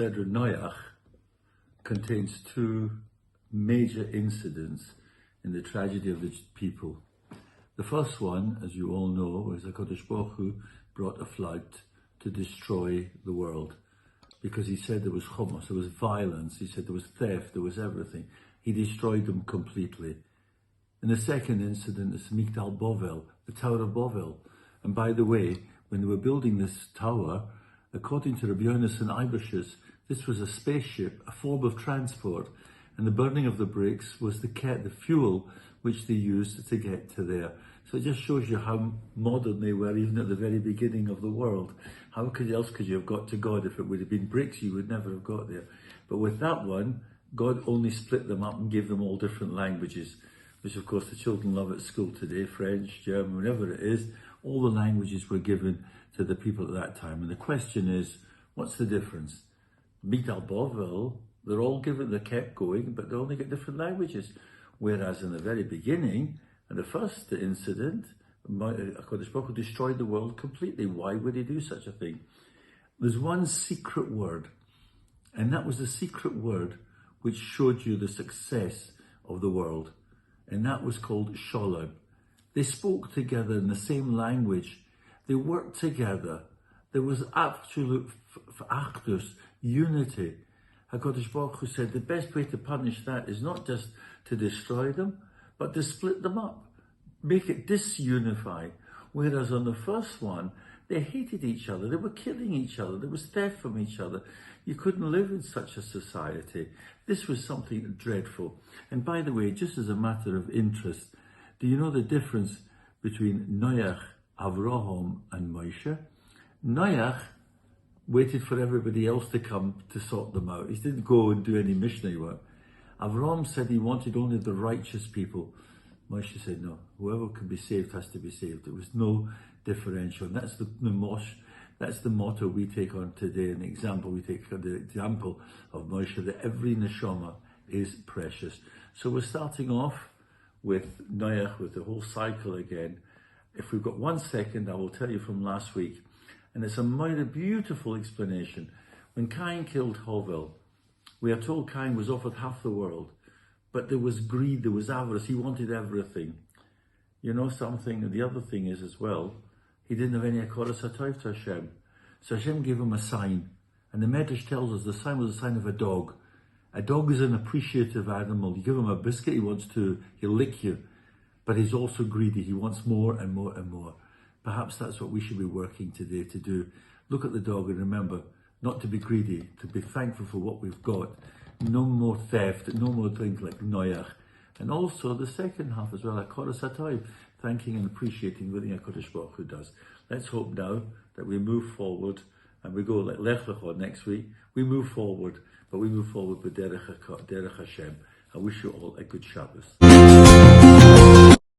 Seder Noach contains two major incidents in the tragedy of the people. The first one, as you all know, was HaKadosh Baruch Hu brought a flood to destroy the world, because he said there was chumos, there was violence, he said there was theft, there was everything. He destroyed them completely. And the second incident is Migdal Bovel, the Tower of Bovel. And by the way, when they were building this tower, according to Rabbi Alan Plancey, this was a spaceship, a form of transport, and the burning of the bricks was the fuel which they used to get to there. So it just shows you how modern they were, even at the very beginning of the world. How else could you have got to God? If it would have been bricks, you would never have got there. But with that one, God only split them up and gave them all different languages, which of course the children love at school today, French, German, whatever it is. All the languages were given to the people at that time. And the question is, what's the difference? Migdal Bovel, they're all given, they kept going, but they only get different languages. Whereas in the very beginning, in the first incident, HaKadosh Baruch Hu destroyed the world completely. Why would he do such a thing? There's one secret word, and that was the secret word which showed you the success of the world, and that was called Shalom. They spoke together in the same language. They worked together. There was absolute achdus, unity. HaKadosh Baruch Hu said the best way to punish that is not just to destroy them, but to split them up, make it disunify. Whereas on the first one, they hated each other, they were killing each other, there was theft from each other. You couldn't live in such a society. This was something dreadful. And by the way, just as a matter of interest, do you know the difference between Noach, Avraham and Moshe? Noach waited for everybody else to come to sort them out. He didn't go and do any missionary work. Avraham said he wanted only the righteous people. Moshe said, no, whoever can be saved has to be saved. There was no differential. And that's the motto we take on today, an example we take on the example of Moshe, that every neshama is precious. So we're starting off with Noach, with the whole cycle again. If we've got 1 second, I will tell you from last week. And it's a beautiful explanation. When Cain killed Havel, we are told Cain was offered half the world, but there was greed, there was avarice, he wanted everything. You know something, the other thing is as well, he didn't have any Akoras HaTov to Hashem. So Hashem gave him a sign, and the Medrash tells us the sign was the sign of a dog. A dog is an appreciative animal. You give him a biscuit, he'll lick you, but he's also greedy, he wants more and more and more. Perhaps that's what we should be working today to do. Look at the dog and remember not to be greedy, to be thankful for what we've got. No more theft, no more things like Noach. And also the second half as well, Akoras HaTov, thanking and appreciating everything HaKadosh Baruch Hu does. Let's hope now that we move forward and we go like Lech Lecha next week. We move forward, but we move forward with Derech Hashem. I wish you all a good Shabbos.